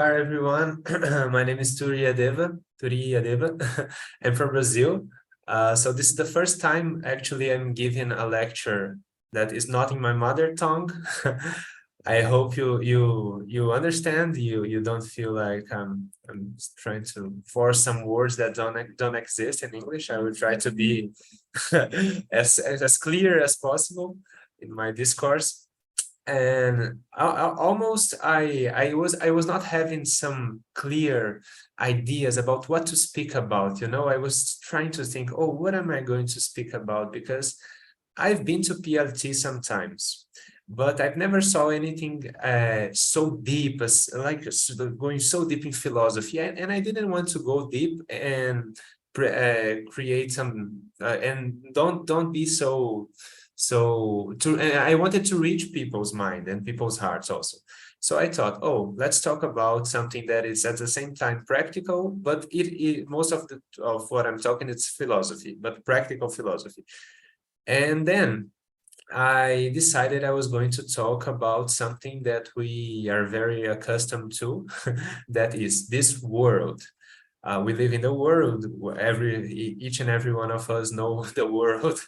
Hi everyone, my name is Turiiya Deva. I'm from Brazil. So this is the first time actually I'm giving a lecture that is not in my mother tongue. I hope you understand. You don't feel like I'm trying to force some words that don't exist in English. I will try to be as clear as possible in my discourse. And almost I was not having some clear ideas about what to speak about. I was trying to think, oh, what am I going to speak about? Because I've been to PLT sometimes, but I've never saw anything so deep as like going so deep in philosophy, and I didn't want to go deep and create some and don't be and I wanted to reach people's mind and people's hearts also. So I thought, oh, let's talk about something that is at the same time practical, but most of what I'm talking is philosophy, but practical philosophy. And then I decided I was going to talk about something that we are very accustomed to, that is this world. We live in the world where each and every one of us know the world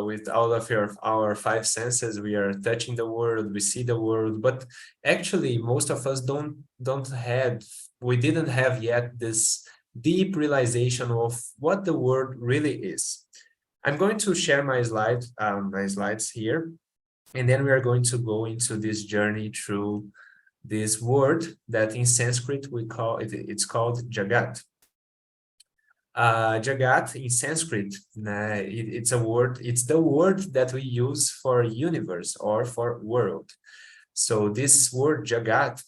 with all of our five senses. We are touching the world, we see the world, but actually most of us we didn't have yet this deep realization of what the world really is. I'm going to share my slides here, and then we are going to go into this journey through this word that in Sanskrit it's called Jagat. Jagat in Sanskrit, it's the word that we use for universe or for world. So this word Jagat,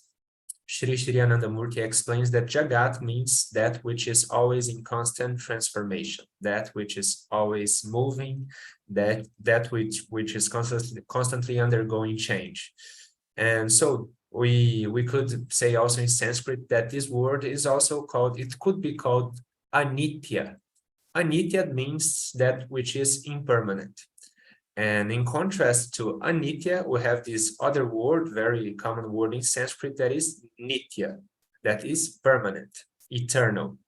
Shri Anandamurti explains that Jagat means that which is always in constant transformation, that which is always moving, that which is constantly undergoing change. And so we could say also in Sanskrit that this word is also called, it could be called anitya. Anitya means that which is impermanent. And in contrast to anitya, we have this other word, very common word in Sanskrit, that is nitya, that is permanent, eternal.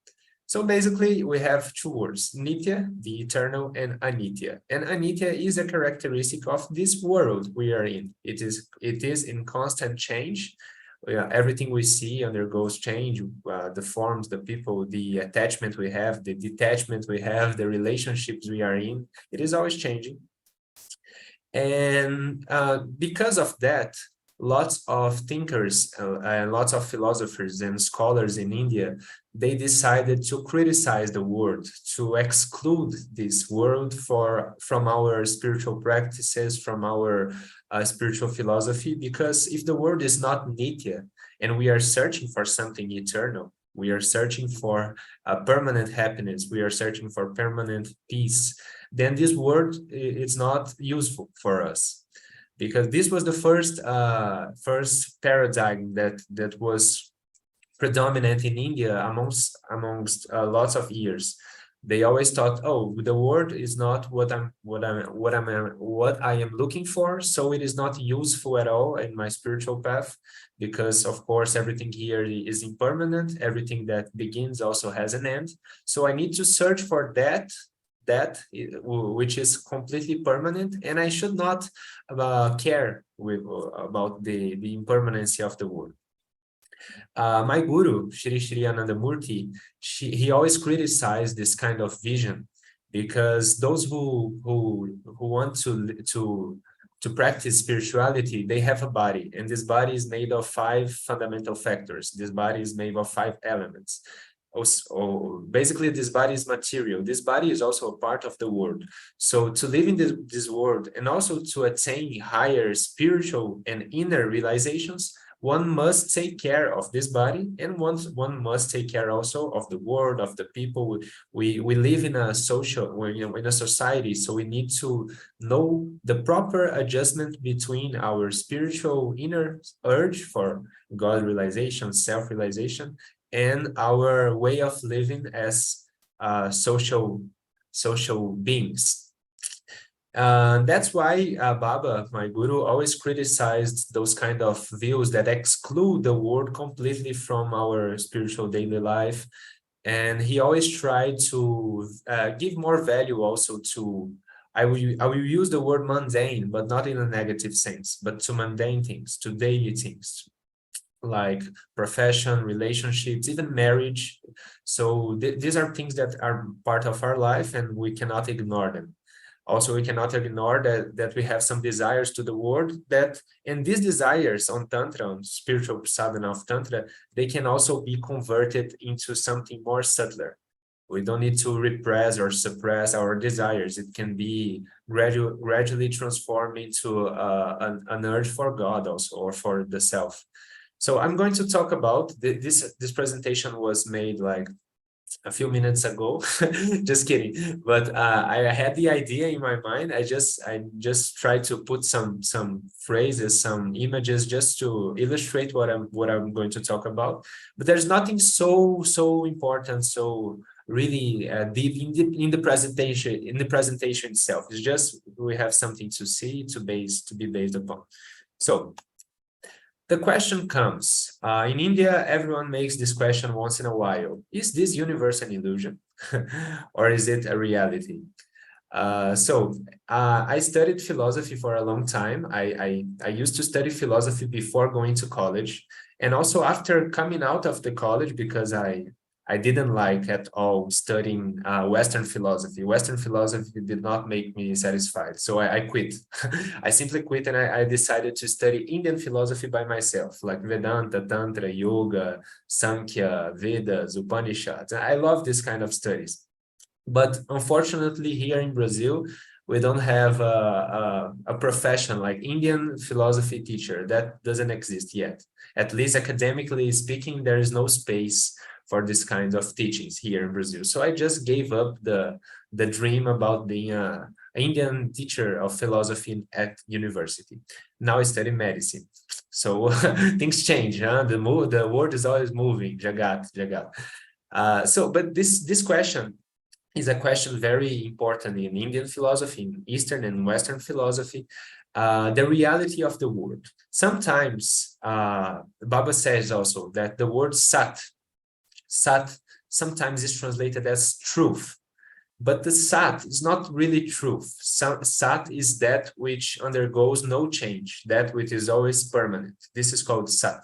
So basically, we have two words, nitya, the eternal, and anitya. And anitya is a characteristic of this world we are in. It is in constant change. Everything we see undergoes change, the forms, the people, the attachment we have, the detachment we have, the relationships we are in, it is always changing. And because of that, lots of thinkers and lots of philosophers and scholars in India, they decided to criticize the world, to exclude this world from our spiritual practices, from our spiritual philosophy, because if the world is not nitya and we are searching for something eternal, we are searching for permanent happiness, we are searching for permanent peace, then this word is not useful for us, because this was the first paradigm that was predominant in India amongst lots of years. They always thought, oh, the word is not what I am looking for, so it is not useful at all in my spiritual path, because of course everything here is impermanent, everything that begins also has an end. So I need to search for that which is completely permanent, and I should not care about the impermanency of the world. My guru, Shri Anandamurti, he always criticized this kind of vision, because those who want to practice spirituality, they have a body, and this body is made of 5 fundamental factors. This body is made of 5 elements. Basically, this body is material. This body is also a part of the world. So to live in this world and also to attain higher spiritual and inner realizations, one must take care of this body, and one must take care also of the world, of the people. We live in a in a society, so we need to know the proper adjustment between our spiritual inner urge for God realization, self-realization, and our way of living as social beings. That's why Baba, my guru, always criticized those kind of views that exclude the word completely from our spiritual daily life. And he always tried to give more value also to, I will use the word mundane, but not in a negative sense, but to mundane things, to daily things, like profession, relationships, even marriage. So these are things that are part of our life and we cannot ignore them. Also, we cannot ignore that we have some desires to the world that, and these desires on Tantra, on spiritual sadhana of Tantra, they can also be converted into something more subtler. We don't need to repress or suppress our desires. It can be gradually transformed into an urge for God also, or for the self. So I'm going to talk about this presentation was made like a few minutes ago. Just kidding. But I had the idea in my mind. I just tried to put some phrases, some images, just to illustrate what I'm going to talk about. But there's nothing so important, so really deep in the presentation itself. It's just we have something to see, to be based upon. So the question comes, in India, everyone makes this question once in a while. Is this universe an illusion or is it a reality? I studied philosophy for a long time. I used to study philosophy before going to college. And also after coming out of the college, because I didn't like at all studying Western philosophy. Western philosophy did not make me satisfied. So I quit. I simply quit and I decided to study Indian philosophy by myself, like Vedanta, Tantra, Yoga, Samkhya, Vedas, Upanishads. I love this kind of studies. But unfortunately, here in Brazil, we don't have a profession like Indian philosophy teacher. That doesn't exist yet. At least academically speaking, there is no space for this kind of teachings here in Brazil. So I just gave up the dream about being an Indian teacher of philosophy at university. Now I study medicine. So things change, huh? The world is always moving, Jagat. But this question is a question very important in Indian philosophy, in Eastern and Western philosophy, the reality of the word. Sometimes Baba says also that the word sat sometimes is translated as truth, but the sat is not really truth. Sat is that which undergoes no change, that which is always permanent. This is called sat.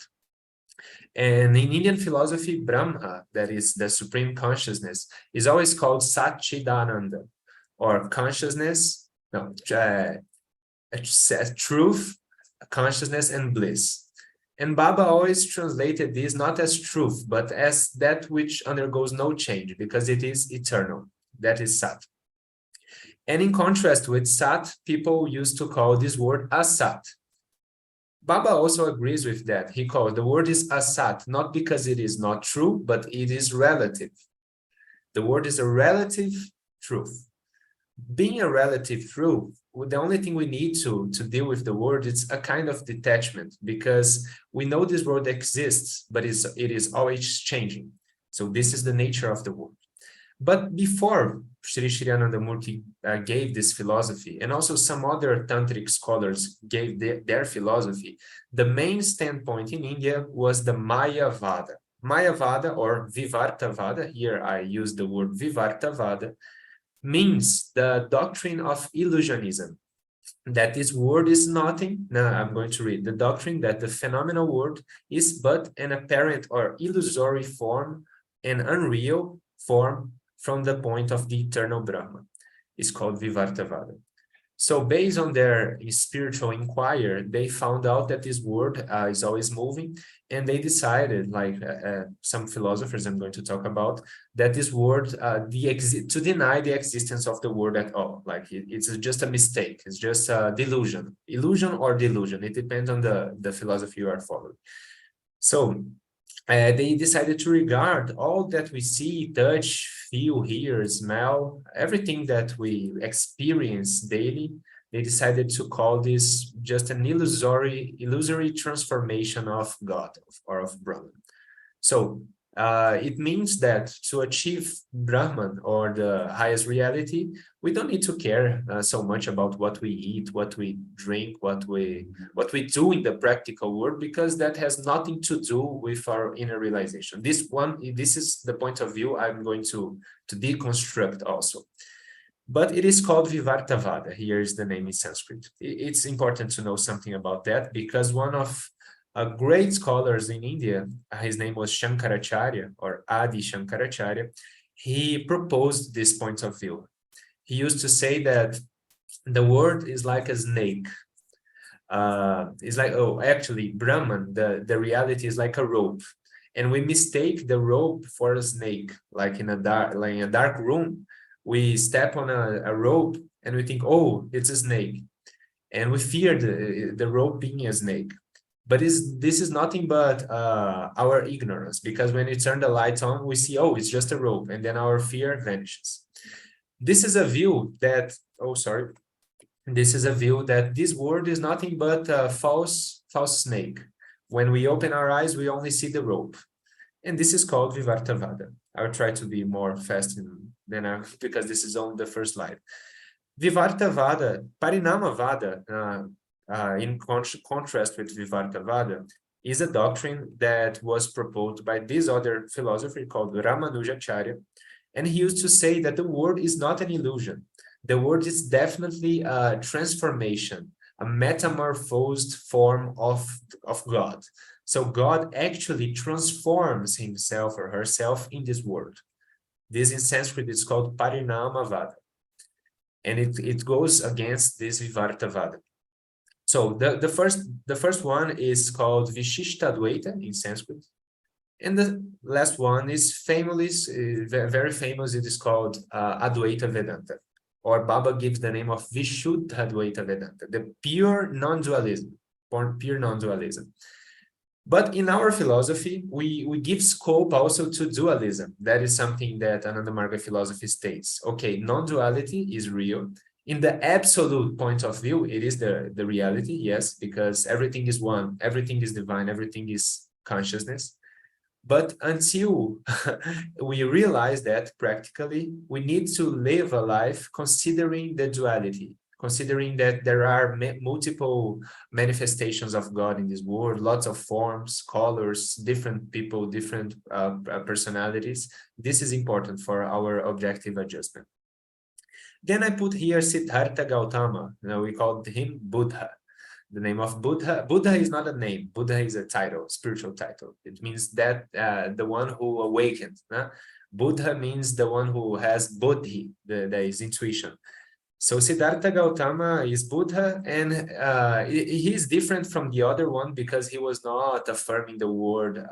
And in Indian philosophy, Brahma, that is the supreme consciousness, is always called Satchidananda, or consciousness, no, truth, consciousness, and bliss. And Baba always translated this not as truth, but as that which undergoes no change, because it is eternal. That is Sat. And in contrast with Sat, people used to call this word Asat. Baba also agrees with that. He calls the word is Asat, not because it is not true, but it is relative. The word is a relative truth. Being a relative truth, the only thing we need to deal with the word is a kind of detachment, because we know this world exists, but it is always changing. So this is the nature of the world. But before Sri Anandamurti gave this philosophy, and also some other tantric scholars gave their philosophy, the main standpoint in India was the Mayavada. Mayavada or Vivartavada, here I use the word Vivartavada, means the doctrine of illusionism, that this world is nothing. Now I'm going to read the doctrine that the phenomenal world is but an apparent or illusory form, an unreal form from the point of the eternal Brahma. It's called Vivartavada. So based on their spiritual inquiry, they found out that this world is always moving, and they decided, like some philosophers I'm going to talk about, that this world, to deny the existence of the world at all. Like it's just a mistake. It's just a delusion. Illusion or delusion. It depends on the philosophy you are following. So they decided to regard all that we see, touch, feel, hear, smell, everything that we experience daily. They decided to call this just an illusory transformation of God or of Brahman. So It means that to achieve Brahman, or the highest reality, we don't need to care so much about what we eat, what we drink, what we do in the practical world, because that has nothing to do with our inner realization. This is the point of view I'm going to deconstruct also. But it is called Vivartavada. Here is the name in Sanskrit. It's important to know something about that, because one of great scholars in India, his name was Shankaracharya, or Adi Shankaracharya, he proposed this point of view. He used to say that the world is like a snake. It's like, oh, actually, Brahman, the reality is like a rope. And we mistake the rope for a snake, like in a dark room. We step on a rope and we think, oh, it's a snake. And we fear the rope being a snake. But this is nothing but our ignorance, because when you turn the light on, we see, oh, it's just a rope, and then our fear vanishes. This is a view that, this is a view that this world is nothing but a false snake. When we open our eyes, we only see the rope. And this is called Vivartavada. I'll try to be more fast because this is on the first slide. Vivartavada, Parinamavada, in contrast with Vivartavada, is a doctrine that was proposed by this other philosopher called Ramanujacharya. And he used to say that the world is not an illusion. The world is definitely a transformation, a metamorphosed form of God. So God actually transforms himself or herself in this world. This in Sanskrit is called Parinamavada. And it goes against this Vivartavada. So the first one is called Vishishtadvaita in Sanskrit. And the last one is very famous. It is called Advaita Vedanta, or Baba gives the name of Vishuddhadvaita Vedanta, the pure non-dualism, pure non-dualism. But in our philosophy, we give scope also to dualism. That is something that Anandamarga philosophy states. Okay, non-duality is real. In the absolute point of view, it is the reality, yes, because everything is one, everything is divine, everything is consciousness. But until we realize that practically, we need to live a life considering the duality, considering that there are multiple manifestations of God in this world, lots of forms, colors, different people, different personalities. This is important for our objective adjustment. Then I put here Siddhartha Gautama. We called him Buddha. The name of Buddha. Buddha is not a name. Buddha is a title, spiritual title. It means that the one who awakened. Buddha means the one who has buddhi, that is intuition. So Siddhartha Gautama is Buddha, and he is different from the other one because he was not affirming the word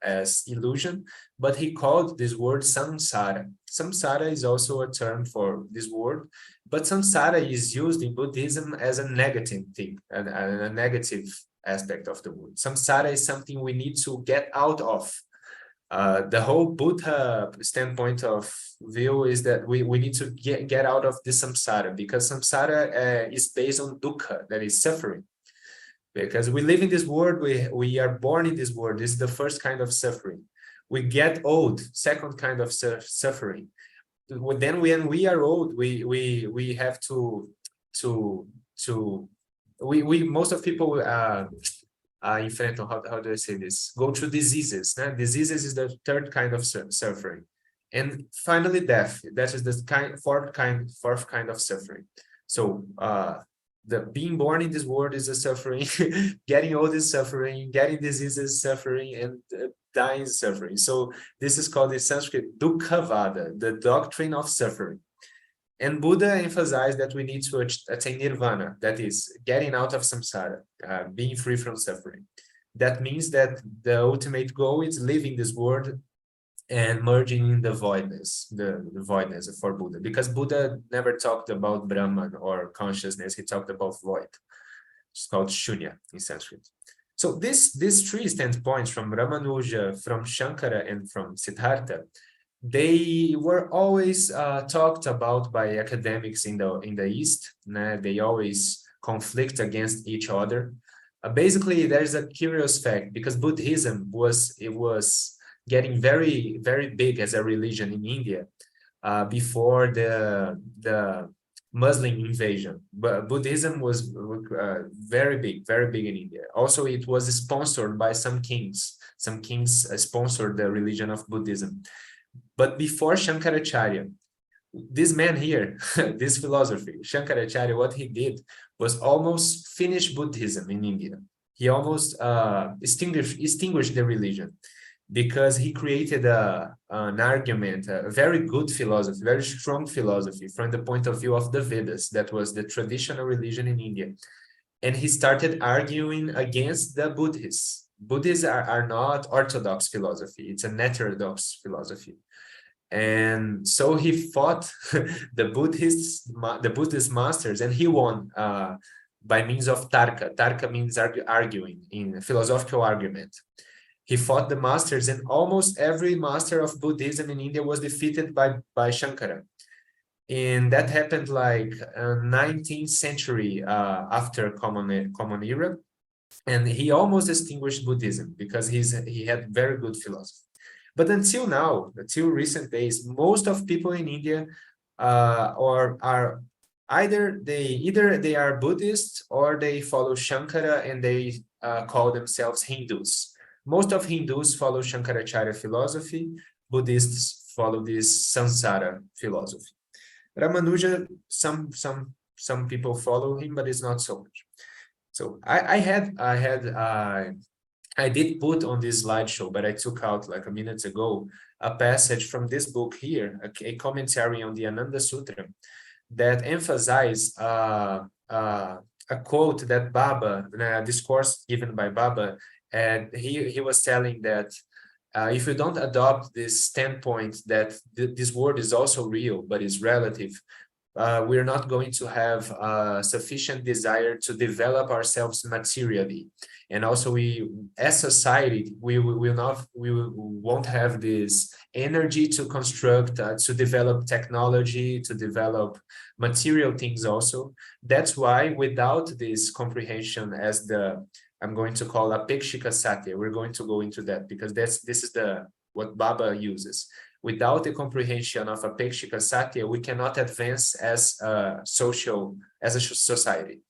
as illusion, but he called this word samsara. Samsara is also a term for this word, but samsara is used in Buddhism as a negative thing, a negative aspect of the word. Samsara is something we need to get out of. The whole Buddha standpoint of view is that we need to get out of this samsara, because samsara is based on dukkha, that is suffering. Because we live in this world, we are born in this world. This is the first kind of suffering. We get old, second kind of suffering. Then when we are old, we have most of people how do I say this? Go through diseases. Diseases is the third kind of suffering, and finally death. That is the fourth kind of suffering. So the being born in this world is a suffering, getting old is suffering, getting diseases is suffering, and dying is suffering. So this is called in Sanskrit Dukkhavada, the doctrine of suffering. And Buddha emphasized that we need to attain nirvana, that is, getting out of samsara, being free from suffering. That means that the ultimate goal is leaving this world and merging in the voidness, the voidness for Buddha. Because Buddha never talked about Brahman or consciousness, he talked about void. It's called Shunya in Sanskrit. So these three standpoints from Ramanuja, from Shankara, and from Siddhartha, they were always talked about by academics in the East. They always conflict against each other. Basically, there's a curious fact, because Buddhism was getting very, very big as a religion in India before the Muslim invasion. But Buddhism was very big in India. Also, it was sponsored by some kings. Some kings sponsored the religion of Buddhism. But before Shankaracharya, this man here, this philosophy, Shankaracharya, what he did was almost finish Buddhism in India. He almost extinguished the religion, because he created an argument, a very good philosophy, very strong philosophy from the point of view of the Vedas, that was the traditional religion in India. And he started arguing against the Buddhists. Buddhists are not orthodox philosophy, it's an heterodox philosophy. And so he fought the Buddhist masters, and he won by means of tarka. Tarka means arguing, in philosophical argument. He fought the masters, and almost every master of Buddhism in India was defeated by Shankara. And that happened like 19th century after Common Era. And he almost extinguished Buddhism because he had very good philosophy. But until now, until recent days, most of people in India are either they are Buddhist, or they follow Shankara, and they call themselves Hindus. Most of Hindus follow Shankaracharya philosophy. Buddhists follow this samsara philosophy. Ramanuja, some people follow him, but it's not so much. So I did put on this slideshow, but I took out like a minute ago, a passage from this book here, a commentary on the Ananda Sutra, that emphasizes a quote that Baba, a discourse given by Baba, and he was telling that if you don't adopt this standpoint that this world is also real, but is relative, we're not going to have sufficient desire to develop ourselves materially. And also, as society, we won't have this energy to construct, to develop technology, to develop material things also. That's why without this comprehension, as I'm going to call apekshika satya, we're going to go into that, because this is what Baba uses. Without the comprehension of apekshika satya, we cannot advance as a society.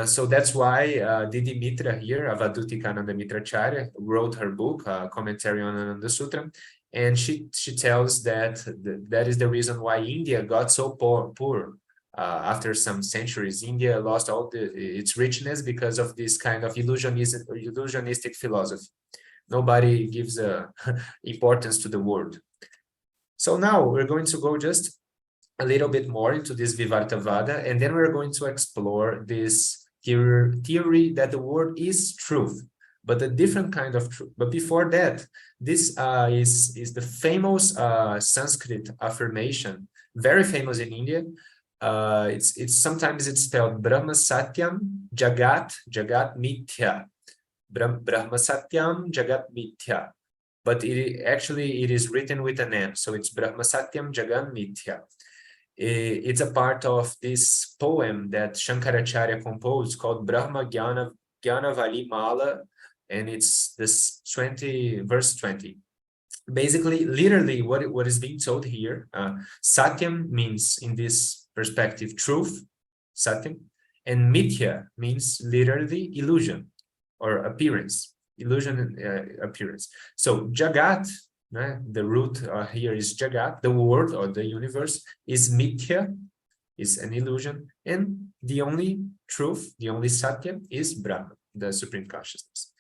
So that's why Didi Mitra here, Avadutika Anandamitracharya, wrote her book, Commentary on Ananda Sutra, and she tells that that is the reason why India got so poor. After some centuries, India lost all its richness because of this kind of illusionistic philosophy. Nobody gives importance to the world. So now we're going to go just a little bit more into this Vivartavada, and then we're going to explore this theory that the world is truth, but a different kind of truth. But before that, this is the famous Sanskrit affirmation, very famous in India. Sometimes it's spelled Brahma Satyam Jagat Mithya. Brahma Satyam Jagat Mithya. But it is written with an M, so it's Brahma Satyam Jagat Mithya. It's a part of this poem that Shankaracharya composed called Brahma Jnana Vali Mala, and it's this verse 20. Basically, literally, what is being told here, Satyam means, in this perspective, truth, Satyam, and Mithya means literally illusion or appearance, illusion and appearance. So Jagat, the root here is Jagat, the world or the universe is Mithya, is an illusion, and the only truth, the only Satya is Brahma, the supreme consciousness.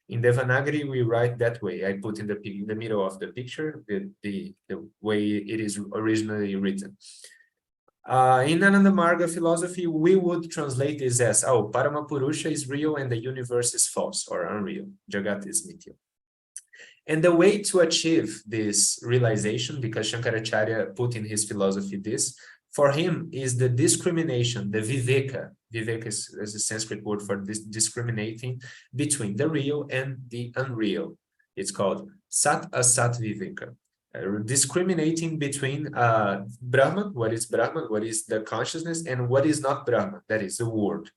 In Devanagari, we write that way. I put in the middle of the picture the way it is originally written. In Anandamarga philosophy, we would translate this as, Paramapurusha is real and the universe is false or unreal. Jagat is Mithya. And the way to achieve this realization, because Shankaracharya put in his philosophy this, for him is the discrimination, the viveka. Viveka is a Sanskrit word for this, discriminating between the real and the unreal. It's called Sat Asat Viveka. Discriminating between Brahman, what is the consciousness, and what is not Brahman, that is the word.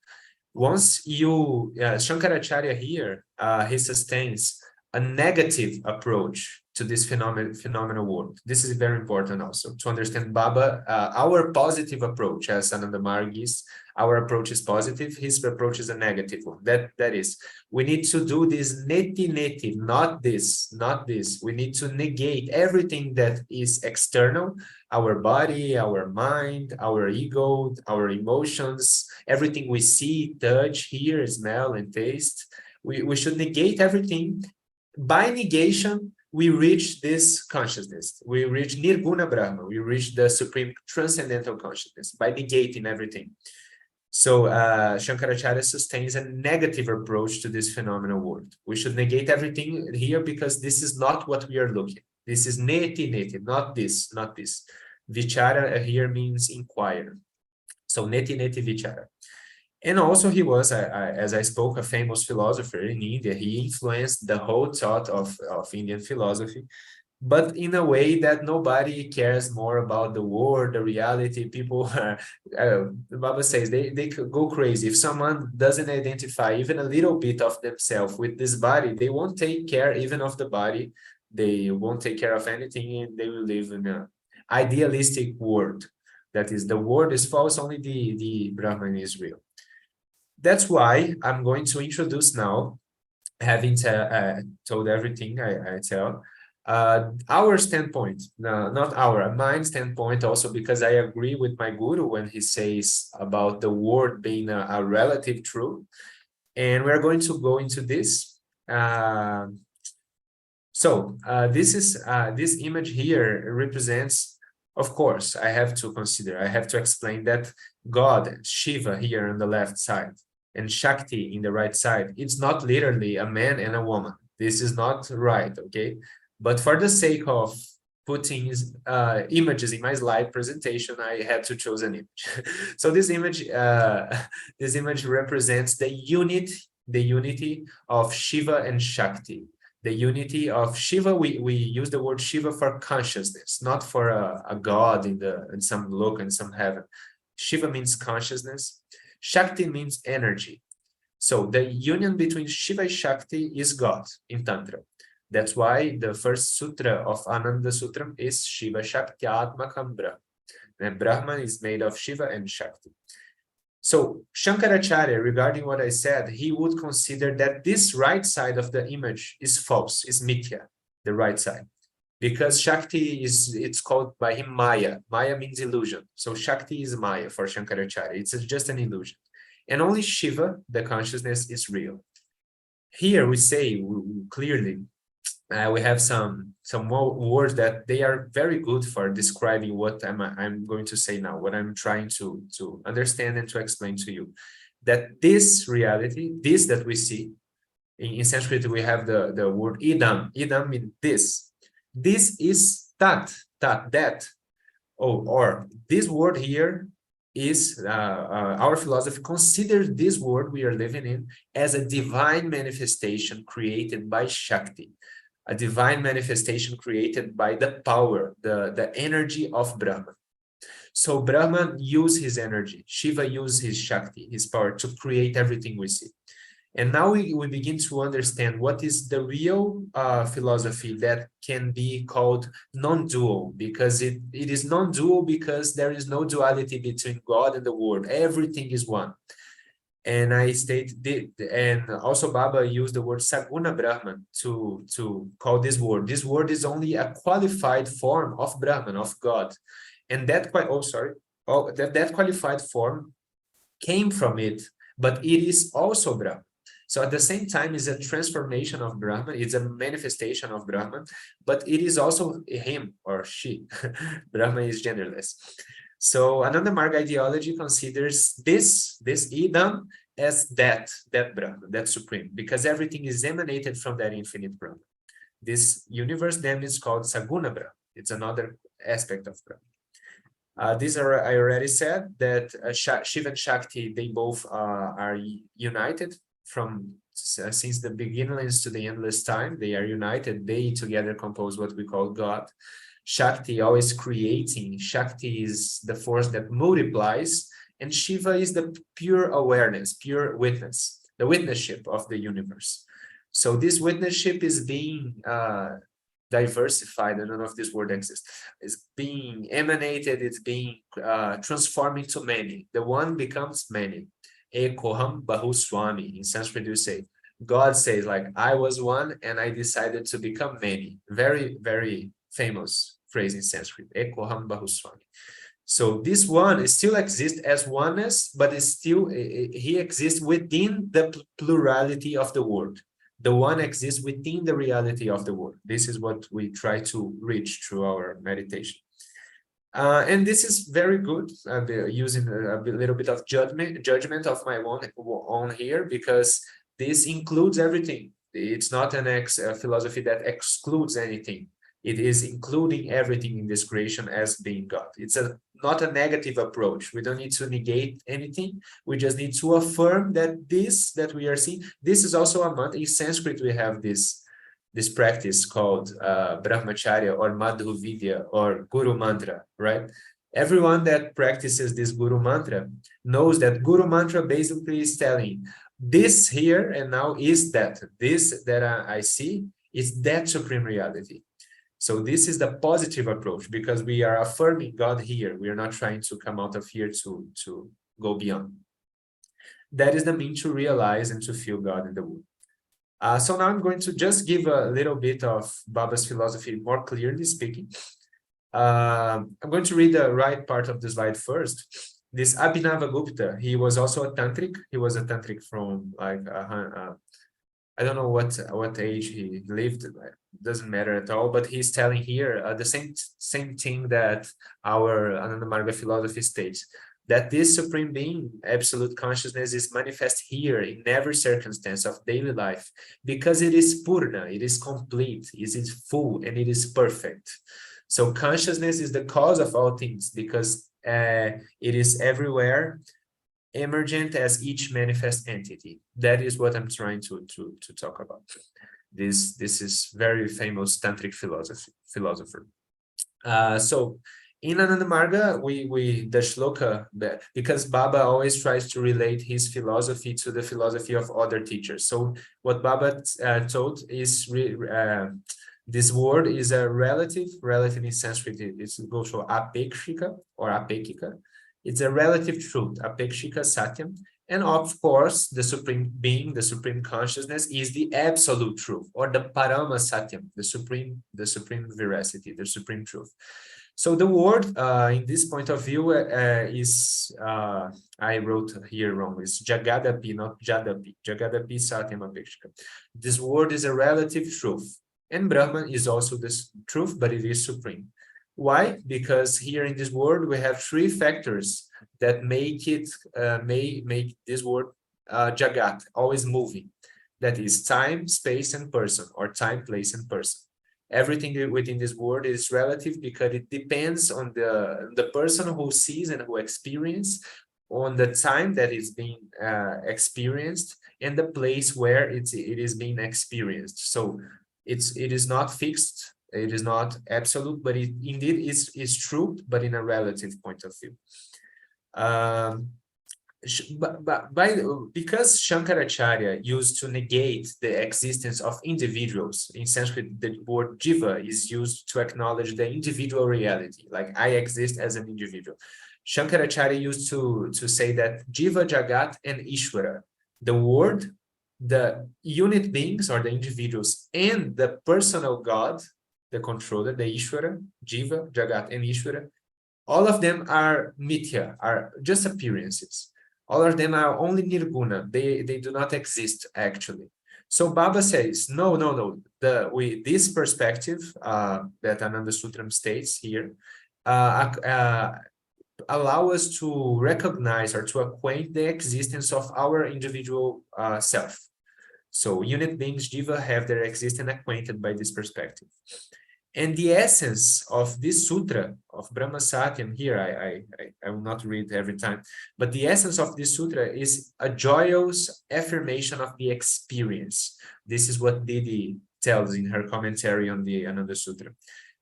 Once Shankaracharya here, he sustains a negative approach to this phenomenal world. This is very important also to understand Baba. Our positive approach as Anandamarga is, our approach is positive, his approach is a negative one. That is, we need to do this neti, not this. We need to negate everything that is external, our body, our mind, our ego, our emotions, everything we see, touch, hear, smell, and taste. We should negate everything. By negation, we reach this consciousness. We reach Nirguna Brahma. We reach the supreme transcendental consciousness by negating everything. So Shankaracharya sustains a negative approach to this phenomenal world. We should negate everything here because this is not what we are looking. This is neti, not this. Vichara here means inquire. So neti vichara. And also he was, as I spoke, a famous philosopher in India. He influenced the whole thought of Indian philosophy, but in a way that nobody cares more about the world, the reality. People are, the Baba says, they could go crazy. If someone doesn't identify even a little bit of themselves with this body, they won't take care even of the body. They won't take care of anything, and they will live in an idealistic world. That is, the world is false, only the Brahman is real. That's why I'm going to introduce now, having told everything I tell, our standpoint, not mine standpoint also, because I agree with my guru when he says about the world being a relative truth. And we're going to go into this. This image here represents, of course, I have to explain that God, Shiva here on the left side, and Shakti in the right side, it's not literally a man and a woman. This is not right, okay? But for the sake of putting images in my slide presentation, I had to choose an image. So this image represents the unity of Shiva and Shakti. The unity of Shiva, we use the word Shiva for consciousness, not for a god in some look in some heaven. Shiva means consciousness. Shakti means energy. So the union between Shiva and Shakti is God in Tantra. That's why the first sutra of Ananda Sutra is Shiva Shakti Atmakam Brahma. And Brahman is made of Shiva and Shakti. So Shankaracharya, regarding what I said, he would consider that this right side of the image is false, is mithya, the right side. Because Shakti it's called by him Maya. Maya means illusion. So Shakti is Maya for Shankaracharya. It's just an illusion. And only Shiva, the consciousness, is real. Here we say clearly, we have some more words that they are very good for describing what I'm going to say now, what I'm trying to understand and to explain to you. That this reality, this that we see, in Sanskrit we have the word idam. Idam means this. This is that. Or this word here is, our philosophy considers this world we are living in as a divine manifestation created by Shakti, a divine manifestation created by the power, the energy of Brahman. So Brahman used his energy, Shiva used his Shakti, his power to create everything we see. And now we begin to understand what is the real philosophy that can be called non-dual, because it is non-dual because there is no duality between God and the world. Everything is one. And I stated, and also Baba used the word Saguna Brahman to call this word. This word is only a qualified form of Brahman, of God. And that qualified form came from it, but it is also Brahman. So at the same time, it's a transformation of Brahman, it's a manifestation of Brahman, but it is also him or she. Brahman is genderless. So Anandamarga ideology considers this Idam as that Brahman, that supreme, because everything is emanated from that infinite Brahman. This universe then is called Saguna Brahman. It's another aspect of Brahman. These are, I already said that Shiva and Shakti, they both are united from since the beginnings to the endless time. They are united. They together compose what we call God. Shakti always creating. Shakti is the force that multiplies, and Shiva is the pure awareness, pure witness, the witnessship of the universe. So this witnessship is being, the diversified, I don't know if this word exists, is being emanated, it's being transformed into many. The one becomes many. Ekoham Bahuswami. In Sanskrit, you say, God says, like, I was one and I decided to become many. Very, very famous phrase in Sanskrit. Ekoham Bahuswami. So this one still exists as oneness, but it's still, he exists within the plurality of the world. The one exists within the reality of the world. This is what we try to reach through our meditation. And this is very good, using a little bit of judgment of my own here, because this includes everything. It's not an philosophy that excludes anything. It is including everything in this creation as being God. It's not a negative approach. We don't need to negate anything. We just need to affirm that this that we are seeing. This is also a mantra. In Sanskrit, we have this practice called brahmacharya or madhuvidya or guru mantra, right? Everyone that practices this guru mantra knows that guru mantra basically is telling this here and now is that. This that I see is that supreme reality. So this is the positive approach, because we are affirming God here. We are not trying to come out of here to go beyond. That is the mean to realize and to feel God in the world. So now I'm going to just give a little bit of Baba's philosophy, more clearly speaking. I'm going to read the right part of the slide first. This Abhinavagupta, he was also a tantric. He was a tantric from like I don't know what age he lived. It doesn't matter at all. But he's telling here the same thing that our anandamarga philosophy states, that this supreme being, absolute consciousness, is manifest here in every circumstance of daily life, because it is purna, it is complete, it is full, and it is perfect. So consciousness is the cause of all things, because it is everywhere, emergent as each manifest entity. That is what I'm trying to talk about. This is very famous tantric philosopher. So in Anandamarga, the shloka, because Baba always tries to relate his philosophy to the philosophy of other teachers. So what Baba told is this word is a relative in Sanskrit. It's also apekshika or apekika. It's a relative truth, apekshika satyam. And of course, the supreme being, the supreme consciousness is the absolute truth, or the parama satyam, the supreme veracity, the supreme truth. So the word, in this point of view, is, I wrote here wrong, it's Jagadapi, not Jadapi, Jagadapi Satyam Apekshika. This word is a relative truth, and Brahman is also this truth, but it is supreme. Why? Because here in this word, we have three factors that make it, make this word Jagat, always moving. That is time, space, and person, or time, place, and person. Everything within this word is relative because it depends on the person who sees and who experiences, on the time that is being experienced, and the place where it is being experienced. So it is not fixed, it is not absolute, but it indeed is true, but in a relative point of view. Because Shankaracharya used to negate the existence of individuals, in Sanskrit the word jiva is used to acknowledge the individual reality, like I exist as an individual. Shankaracharya used to say that jiva, jagat, and ishvara, the word, the unit beings or the individuals, and the personal God, the controller, the ishvara, jiva, jagat, and ishvara, all of them are mithya, are just appearances. All of them are only nirguna. They do not exist actually. So Baba says, no. This perspective that Ananda Sutram states here allow us to recognize or to acquaint the existence of our individual self. So unit beings, jiva, have their existence acquainted by this perspective. And the essence of this sutra of Brahma Satyam here, I will not read every time, but the essence of this sutra is a joyous affirmation of the experience. This is what Didi tells in her commentary on the Ananda Sutra.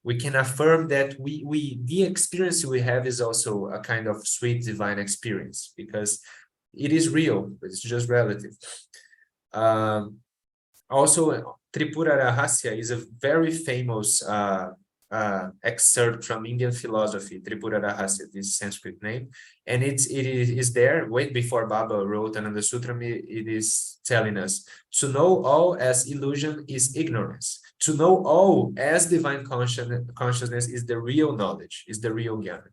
We can affirm that the experience we have is also a kind of sweet divine experience, because it is real, it's just relative. Also, Tripura Rahasya is a very famous excerpt from Indian philosophy, Tripura Rahasya, this Sanskrit name. And it is there, way before Baba wrote Ananda Sutram, it is telling us, to know all as illusion is ignorance. To know all as divine consciousness is the real knowledge, is the real jnana.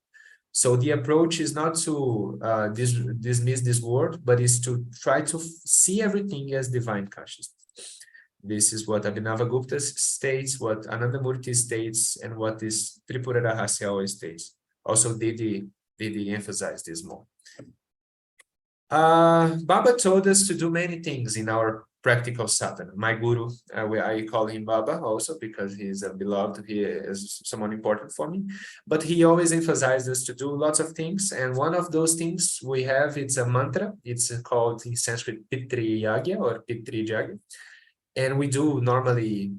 So the approach is not to dismiss this word, but is to try to see everything as divine consciousness. This is what Abhinavagupta states, what Anandamurti states, and what this Tripura Rahasya always states. Also, Didi emphasized this more. Baba told us to do many things in our practical sadhana. My guru, I call him Baba also because he is a beloved, he is someone important for me. But he always emphasized us to do lots of things. And one of those things we have, it's a mantra. It's called in Sanskrit Turiiya or Turiiya. And we do normally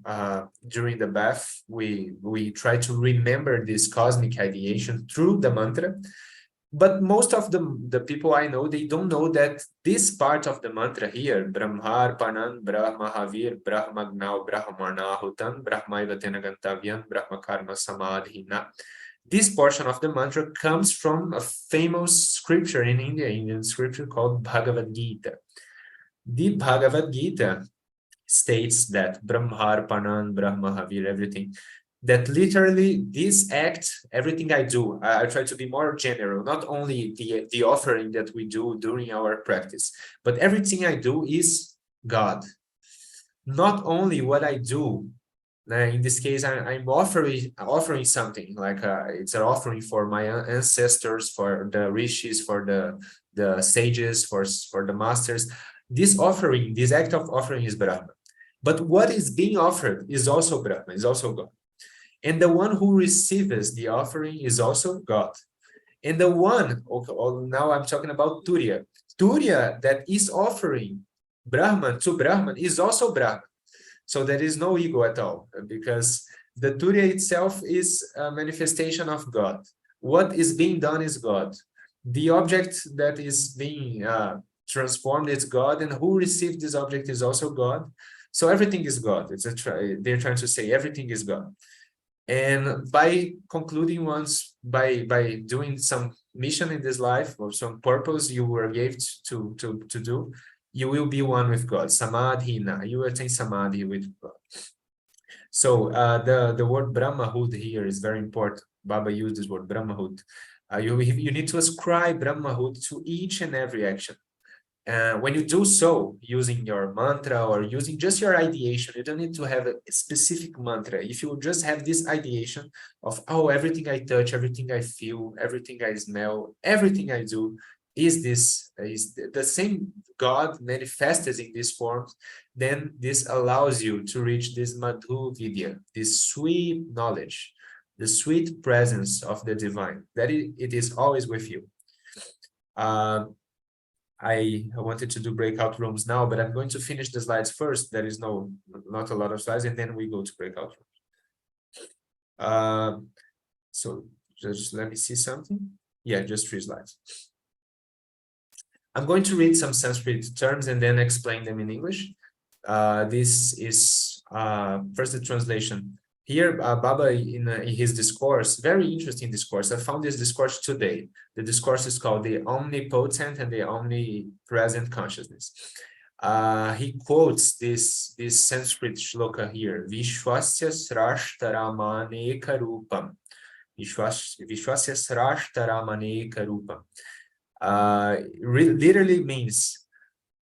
during the bath, we try to remember this cosmic ideation through the mantra. But most of the people I know, they don't know that this part of the mantra here, Brahmar Panan, Brahma Havir, Brahmagnau, Brahmanahutan, Brahmaiva Tenagantavyan, Brahma Karma Samadhina. This portion of the mantra comes from a famous scripture in India, Indian scripture called Bhagavad Gita. The Bhagavad Gita states that Brahmar Panan, Brahma Havir, everything, that literally this act, everything I do, I try to be more general, not only the offering that we do during our practice, but everything I do is God. Not only what I do, in this case, I'm offering something, like it's an offering for my ancestors, for the rishis, for the sages, for the masters. This offering, this act of offering is Brahma. But what is being offered is also Brahma, is also God. And the one who receives the offering is also God. And the one, now I'm talking about Turiiya. Turiiya that is offering Brahman to Brahman is also Brahman. So there is no ego at all, because the Turiiya itself is a manifestation of God. What is being done is God. The object that is being transformed is God, and who received this object is also God. So everything is God. They're trying to say everything is God. And by concluding once, by doing some mission in this life or some purpose you were given to do, you will be one with God. Samadhina, you attain samadhi with God. So the word Brahmahud here is very important. Baba used this word Brahmahud. You need to ascribe Brahmahud to each and every action. When you do so using your mantra or using just your ideation, you don't need to have a specific mantra. If you just have this ideation of, oh, everything I touch, everything I feel, everything I smell, everything I do is the same God manifested in these forms, then this allows you to reach this Madhu Vidya, this sweet knowledge, the sweet presence of the divine, that it is always with you. I wanted to do breakout rooms now, but I'm going to finish the slides first. There is not a lot of slides, and then we go to breakout rooms. So just let me see something. Yeah, just 3 slides. I'm going to read some Sanskrit terms and then explain them in English. This is first the translation. Here, Baba, in his discourse, very interesting discourse. I found this discourse today. The discourse is called the Omnipotent and the Omnipresent Consciousness. He quotes this Sanskrit shloka here, Vishwasya Srashtaramane Rupam. Vishwasya Srashtaramane Rupam. Literally means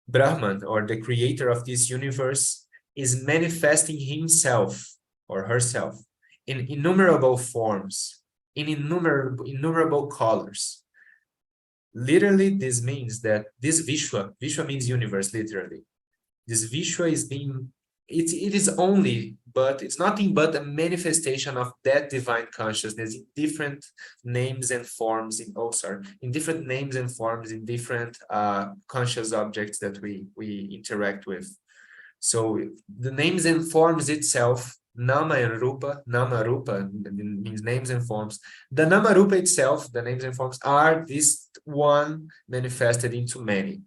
Brahman, or the creator of this universe, is manifesting himself or herself in innumerable forms, in innumerable colors. Literally, this means that this Vishwa means universe, literally. This Vishwa is being, it is only, but it's nothing but a manifestation of that divine consciousness in different names and forms, in different names and forms, in different conscious objects that we interact with. So the names and forms itself, Nama and Rupa, Nama Rupa means names and forms. The Nama Rupa itself, the names and forms, are this one manifested into many,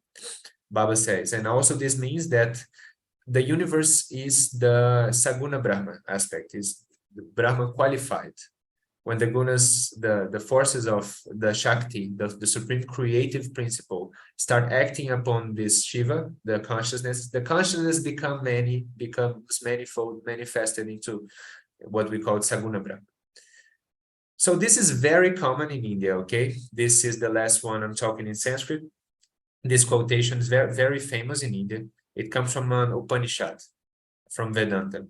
Baba says. And also this means that the universe is the Saguna Brahma aspect, is the Brahma qualified. When the gunas, the forces of the Shakti, the supreme creative principle, start acting upon this Shiva, the consciousness becomes manifold, manifested into what we call Saguna Brahma. So this is very common in India, okay? This is the last one I'm talking in Sanskrit. This quotation is very, very famous in India. It comes from an Upanishad, from Vedanta.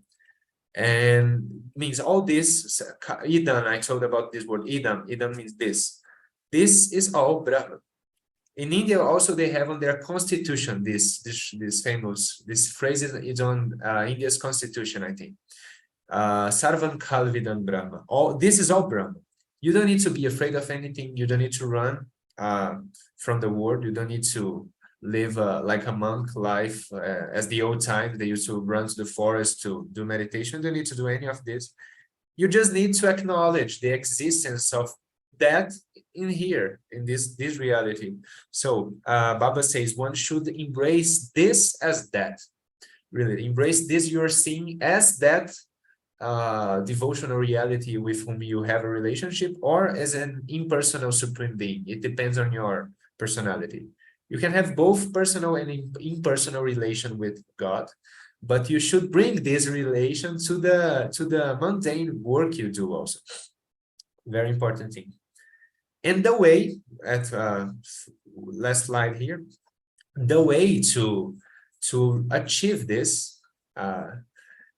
And means all this, idam, I told about this word, idam means this. This is all Brahman. In India also they have on their constitution, this famous, this phrase is on India's constitution, I think. Sarvan Kalvidam Brahma. This is all Brahma. You don't need to be afraid of anything. You don't need to run from the world. You don't need to live like a monk life as the old times. They used to run to the forest to do meditation. You don't need to do any of this. You just need to acknowledge the existence of that in here, in this reality. So Baba says one should embrace this as that. Really, embrace this you're seeing as that devotional reality with whom you have a relationship, or as an impersonal supreme being. It depends on your personality. You can have both personal and impersonal relation with God, but you should bring this relation to the mundane work you do also. Very important thing. And the way, at last slide here, the way to achieve this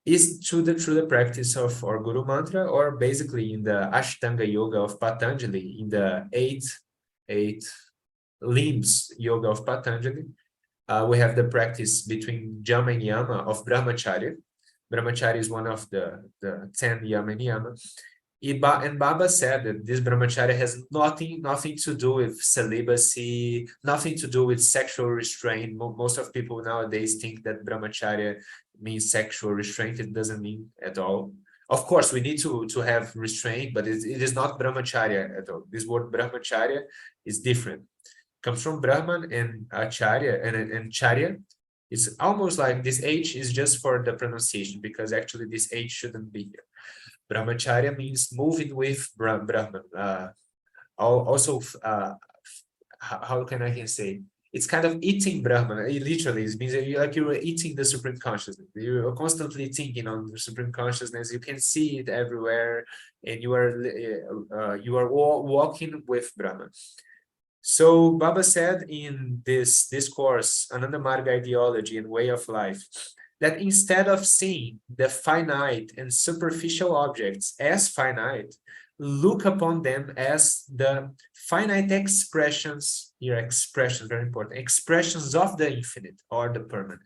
is through the practice of our Guru Mantra, or basically in the Ashtanga Yoga of Patanjali, in the eight limbs yoga of Patanjali. We have the practice between Jama and Yama of Brahmacharya. Brahmacharya is one of the 10 Yama and Yama. And Baba said that this Brahmacharya has nothing to do with celibacy, nothing to do with sexual restraint. Most of people nowadays think that Brahmacharya means sexual restraint. It doesn't mean at all. Of course, we need to have restraint, but it is not Brahmacharya at all. This word Brahmacharya is different. Comes from Brahman and Acharya, and Charya. It's almost like this H is just for the pronunciation, because actually this H shouldn't be here. Brahmacharya means moving with Brahman. Also, how can I say? It's kind of eating Brahman. It literally, it means like you're eating the Supreme Consciousness. You're constantly thinking on the Supreme Consciousness. You can see it everywhere, and you are walking with Brahman. So Baba said in this course, anandamarga ideology and way of life, that instead of seeing the finite and superficial objects as finite, look upon them as the finite expressions, very important, expressions of the infinite or the permanent.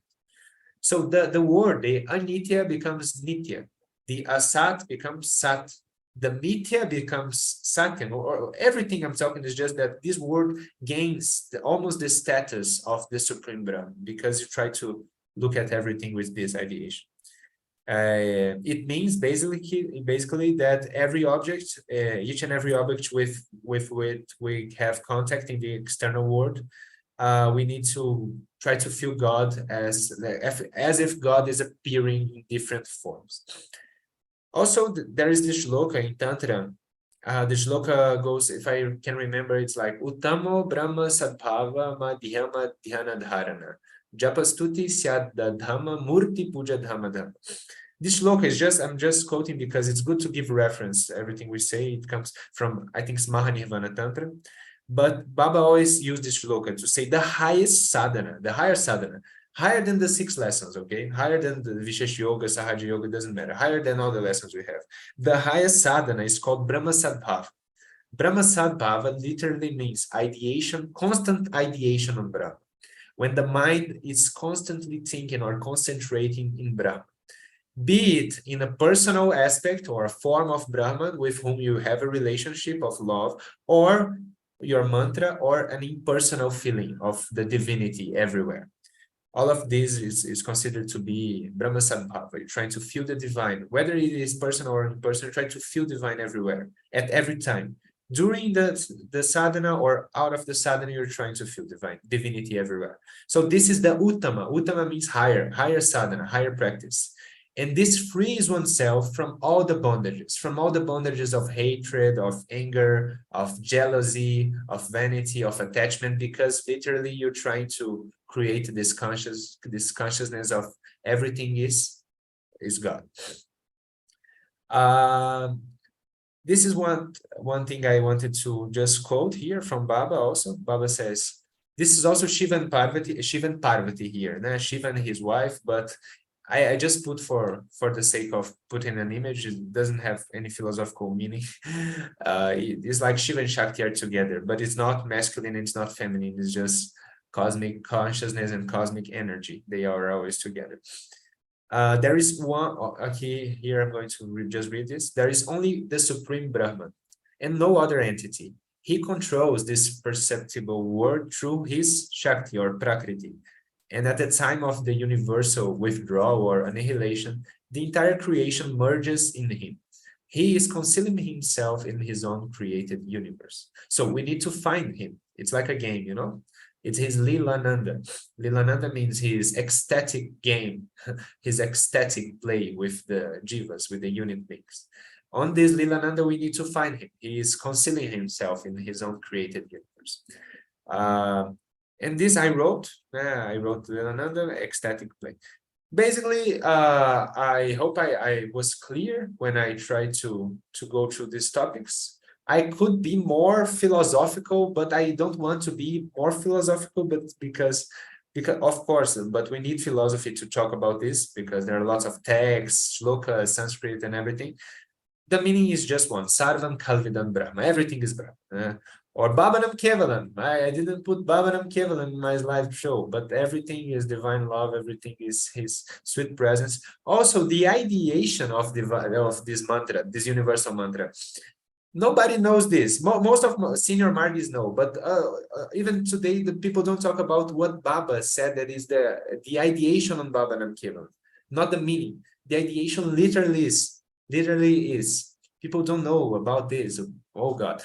So the word, the anitya becomes nitya, the asat becomes sat, the mithya becomes satyam, or everything I'm talking is just that this word gains almost the status of the Supreme Brahman, because you try to look at everything with this ideation. It means basically that every object, each and every object with which we have contact in the external world, we need to try to feel God as if God is appearing in different forms. Also, there is this shloka in Tantra. The shloka goes, if I can remember, it's like Uttamo Brahma Sadbhava Madhyama Dhyana Dharana Japastuti Syad Dhamma Murti Puja Dhamma Dhamma. This shloka is I'm just quoting because it's good to give reference. Everything we say, it comes from, I think it's Mahanirvana Tantra. But Baba always used this shloka to say the highest sadhana, the higher sadhana, higher than the 6 lessons, okay? Higher than the Vishesh Yoga, Sahaja Yoga, doesn't matter. Higher than all the lessons we have. The highest sadhana is called Brahma Sadbhava. Brahma Sadbhava literally means ideation, constant ideation on Brahma. When the mind is constantly thinking or concentrating in Brahma, be it in a personal aspect or a form of Brahman with whom you have a relationship of love, or your mantra, or an impersonal feeling of the divinity everywhere. All of this is considered to be Brahma Sadbhava. You're trying to feel the divine, whether it is personal or impersonal, try to feel divine everywhere, at every time. During the sadhana or out of the sadhana, you're trying to feel divinity everywhere. So this is the Uttama. Uttama means higher sadhana, higher practice. And this frees oneself from all the bondages of hatred, of anger, of jealousy, of vanity, of attachment, because literally you're trying to create this consciousness of everything is God. This is one thing I wanted to just quote here from Baba also. Baba says, this is also Shiva and Parvati here, né? Shiva and his wife, but I just put for the sake of putting an image. It doesn't have any philosophical meaning. It's like Shiva and Shakti are together, but it's not masculine, it's not feminine, it's just cosmic consciousness and cosmic energy. They are always together. There is one, okay, here I'm going to just read this. There is only the Supreme Brahman and no other entity. He controls this perceptible world through his Shakti or Prakriti. And at the time of the universal withdrawal or annihilation, the entire creation merges in him. He is concealing himself in his own created universe. So we need to find him. It's like a game, you know? It's his Lilananda. Lilananda means his ecstatic game, his ecstatic play with the jivas, with the unit beings. On this Lilananda, we need to find him. He is concealing himself in his own created universe. And this I wrote Lilananda, ecstatic play. Basically, I hope I was clear when I tried to go through these topics. I could be more philosophical, but I don't want to be more philosophical, but because of course, but we need philosophy to talk about this because there are lots of texts, shlokas, Sanskrit and everything. The meaning is just one, Sarvam Kalvidam Brahma, everything is Brahma. Or Bhavanam Kevalam. I didn't put Bhavanam Kevalam in my live show, but everything is divine love, everything is his sweet presence. Also, the ideation of this mantra, this universal mantra. Nobody knows this. Most of senior margis know, but even today, the people don't talk about what Baba said. That is the ideation on Bhavanam Kevalam, not the meaning. The ideation literally is. People don't know about this. Oh God.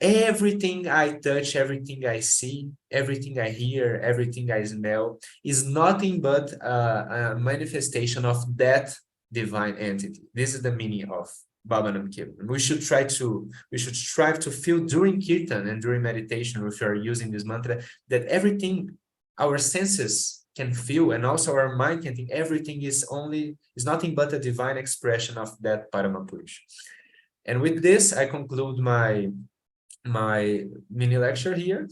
Everything I touch, everything I see, everything I hear, everything I smell is nothing but a manifestation of that divine entity. This is the meaning of Bhavanam Kirtan. We should strive to feel during Kirtan and during meditation, if you are using this mantra, that everything our senses can feel and also our mind can think everything is nothing but a divine expression of that Paramapurusha. And with this, I conclude my mini lecture here.